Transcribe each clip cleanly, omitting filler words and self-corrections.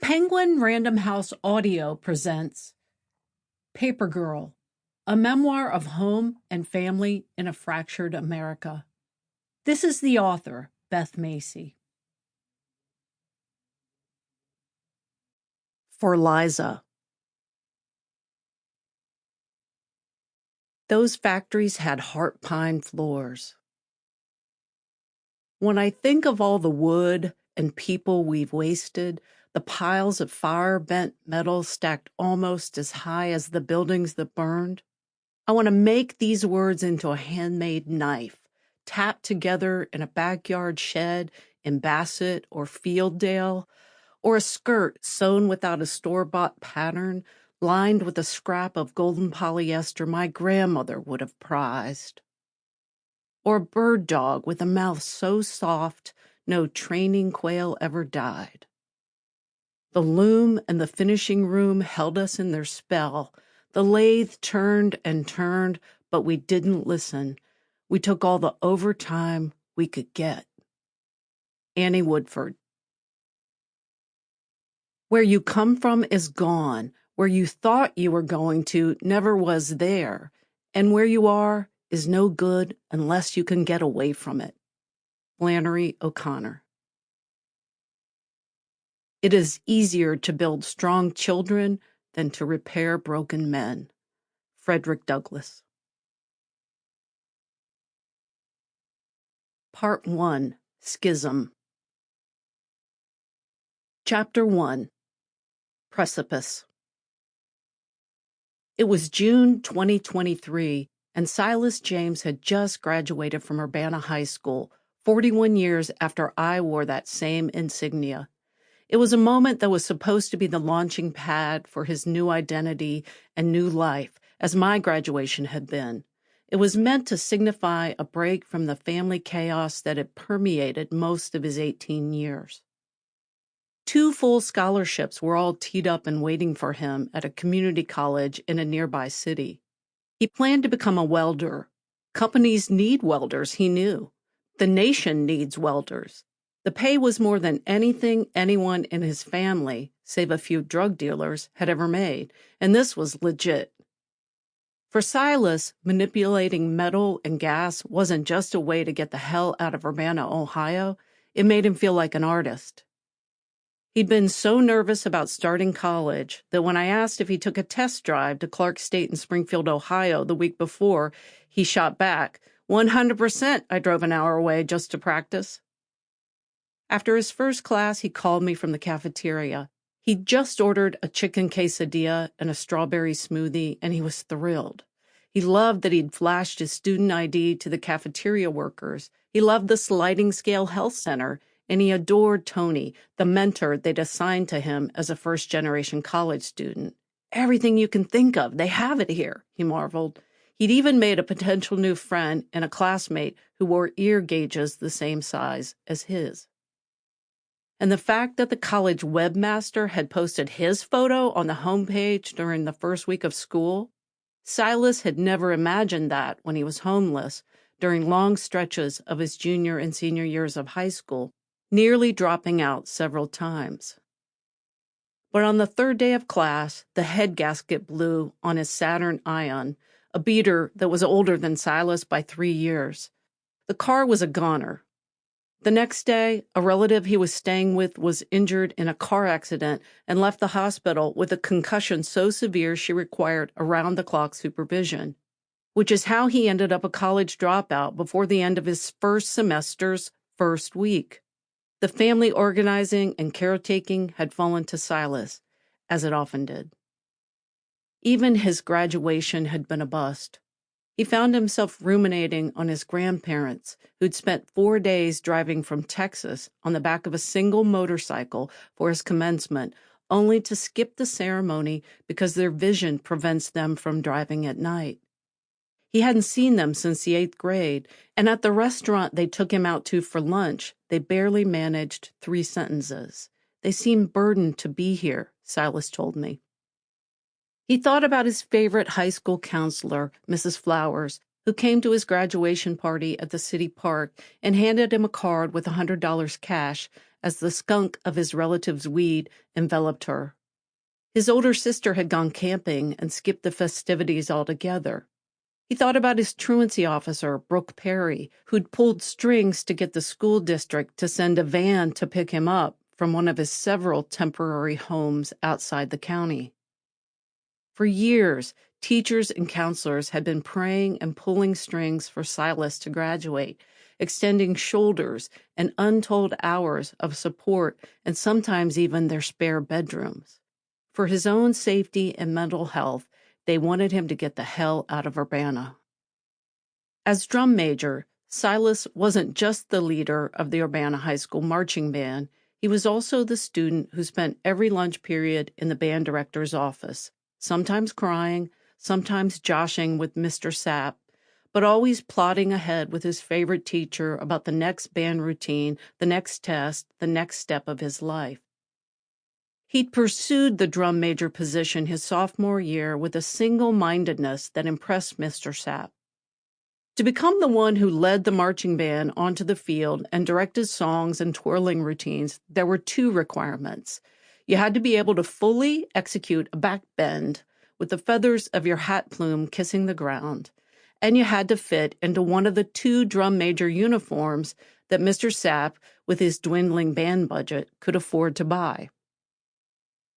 Penguin Random House Audio presents Paper Girl, a memoir of home and family in a fractured America. This is the author, Beth Macy. For Liza. Those factories had heart pine floors. When I think of all the wood and people we've wasted, the piles of fire-bent metal stacked almost as high as the buildings that burned, I want to make these words into a handmade knife, tapped together in a backyard shed in Bassett or Fielddale, or a skirt sewn without a store-bought pattern, lined with a scrap of golden polyester my grandmother would have prized. Or a bird dog with a mouth so soft no training quail ever died. The loom and the finishing room held us in their spell. The lathe turned and turned, but we didn't listen. We took all the overtime we could get. Annie Woodford. Where you come from is gone. Where you thought you were going to never was there. And where you are is no good unless you can get away from it. Flannery O'Connor. It is easier to build strong children than to repair broken men. Frederick Douglass. Part 1. Schism. Chapter 1. Precipice. It was June 2023, and Silas James had just graduated from Urbana High School, 41 years after I wore that same insignia. It was a moment that was supposed to be the launching pad for his new identity and new life, as my graduation had been. It was meant to signify a break from the family chaos that had permeated most of his 18 years. 2 full scholarships were all teed up and waiting for him at a community college in a nearby city. He planned to become a welder. Companies need welders, he knew. The nation needs welders. The pay was more than anything anyone in his family, save a few drug dealers, had ever made, and this was legit. For Silas, manipulating metal and gas wasn't just a way to get the hell out of Urbana, Ohio. It made him feel like an artist. He'd been so nervous about starting college that when I asked if he took a test drive to Clark State in Springfield, Ohio the week before, he shot back, 100% I drove an hour away just to practice. After his first class, he called me from the cafeteria. He'd just ordered a chicken quesadilla and a strawberry smoothie, and he was thrilled. He loved that he'd flashed his student ID to the cafeteria workers. He loved the sliding scale health center, and he adored Tony, the mentor they'd assigned to him as a first-generation college student. Everything you can think of, they have it here, he marveled. He'd even made a potential new friend and a classmate who wore ear gauges the same size as his. And the fact that the college webmaster had posted his photo on the homepage during the first week of school, Silas had never imagined that when he was homeless during long stretches of his junior and senior years of high school, nearly dropping out several times. But on the 3rd day of class, the head gasket blew on his Saturn Ion, a beater that was older than Silas by 3 years. The car was a goner. The next day, a relative he was staying with was injured in a car accident and left the hospital with a concussion so severe she required around-the-clock supervision, which is how he ended up a college dropout before the end of his first semester's first week. The family organizing and caretaking had fallen to Silas, as it often did. Even his graduation had been a bust. He found himself ruminating on his grandparents, who'd spent 4 days driving from Texas on the back of a single motorcycle for his commencement, only to skip the ceremony because their vision prevents them from driving at night. He hadn't seen them since the 8th grade, and at the restaurant they took him out to for lunch, they barely managed 3 sentences. They seemed burdened to be here, Silas told me. He thought about his favorite high school counselor, Mrs. Flowers, who came to his graduation party at the city park and handed him a card with $100 cash as the skunk of his relative's weed enveloped her. His older sister had gone camping and skipped the festivities altogether. He thought about his truancy officer, Brooke Perry, who'd pulled strings to get the school district to send a van to pick him up from one of his several temporary homes outside the county. For years, teachers and counselors had been praying and pulling strings for Silas to graduate, extending shoulders and untold hours of support and sometimes even their spare bedrooms. For his own safety and mental health, they wanted him to get the hell out of Urbana. As drum major, Silas wasn't just the leader of the Urbana High School marching band, he was also the student who spent every lunch period in the band director's office, sometimes crying, sometimes joshing with Mr. Sapp, but always plodding ahead with his favorite teacher about the next band routine, the next test, the next step of his life. He'd pursued the drum major position his sophomore year with a single-mindedness that impressed Mr. Sapp. To become the one who led the marching band onto the field and directed songs and twirling routines, there were two requirements. You had to be able to fully execute a back bend with the feathers of your hat plume kissing the ground, and you had to fit into one of the two drum major uniforms that Mr. Sapp, with his dwindling band budget, could afford to buy.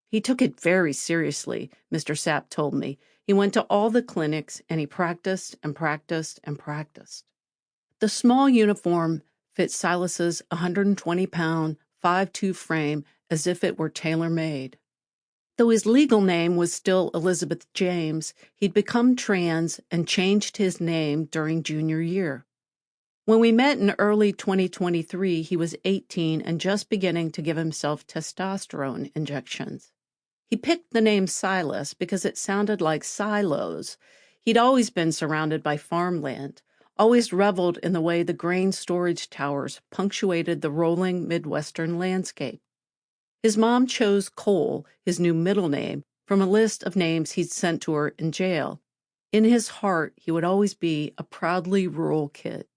He took it very seriously, Mr. Sapp told me. He went to all the clinics, and he practiced and practiced and practiced. The small uniform fit Silas's 120-pound, 5'2" frame as if it were tailor-made. Though his legal name was still Elizabeth James, he'd become trans and changed his name during junior year. When we met in early 2023, he was 18 and just beginning to give himself testosterone injections. He picked the name Silas because it sounded like silos. He'd always been surrounded by farmland, always reveled in the way the grain storage towers punctuated the rolling Midwestern landscape. His mom chose Cole, his new middle name, from a list of names he'd sent to her in jail. In his heart, he would always be a proudly rural kid.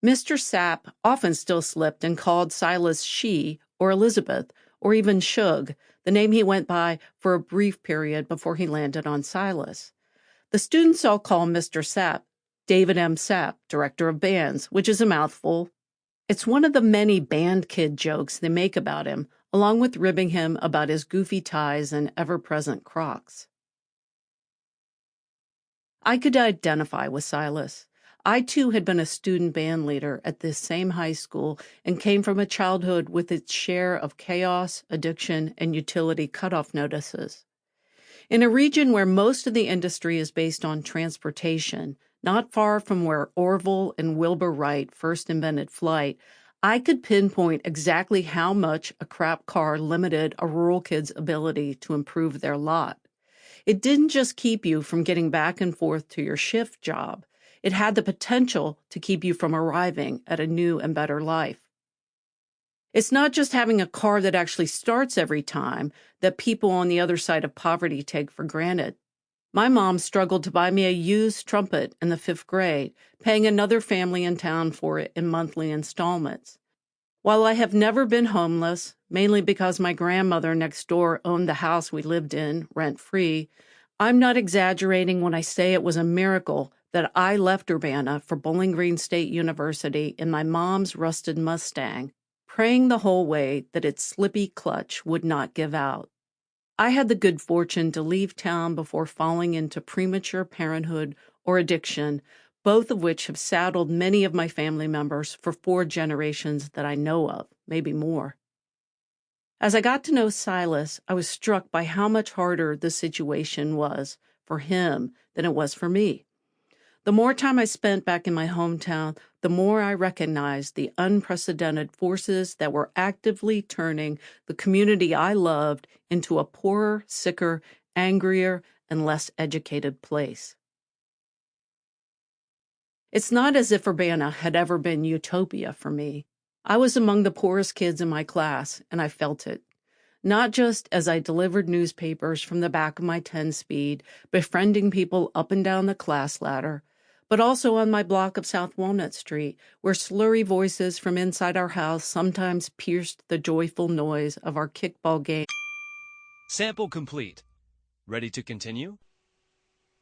Mr. Sapp often still slipped and called Silas she or Elizabeth or even Shug, the name he went by for a brief period before he landed on Silas. The students all call Mr. Sapp David M. Sapp, director of bands, which is a mouthful. It's one of the many band kid jokes they make about him, along with ribbing him about his goofy ties and ever-present Crocs. I could identify with Silas. I, too, had been a student band leader at this same high school and came from a childhood with its share of chaos, addiction, and utility cutoff notices. In a region where most of the industry is based on transportation, not far from where Orville and Wilbur Wright first invented flight, I could pinpoint exactly how much a crap car limited a rural kid's ability to improve their lot. It didn't just keep you from getting back and forth to your shift job. It had the potential to keep you from arriving at a new and better life. It's not just having a car that actually starts every time that people on the other side of poverty take for granted. My mom struggled to buy me a used trumpet in the 5th grade, paying another family in town for it in monthly installments. While I have never been homeless, mainly because my grandmother next door owned the house we lived in, rent-free, I'm not exaggerating when I say it was a miracle that I left Urbana for Bowling Green State University in my mom's rusted Mustang, praying the whole way that its slippy clutch would not give out. I had the good fortune to leave town before falling into premature parenthood or addiction, both of which have saddled many of my family members for 4 generations that I know of, maybe more. As I got to know Silas, I was struck by how much harder the situation was for him than it was for me. The more time I spent back in my hometown, the more I recognized the unprecedented forces that were actively turning the community I loved into a poorer, sicker, angrier, and less educated place. It's not as if Urbana had ever been utopia for me. I was among the poorest kids in my class, and I felt it. Not just as I delivered newspapers from the back of my 10-speed, befriending people up and down the class ladder, but also on my block of South Walnut Street, where slurry voices from inside our house sometimes pierced the joyful noise of our kickball game. Sample complete. Ready to continue?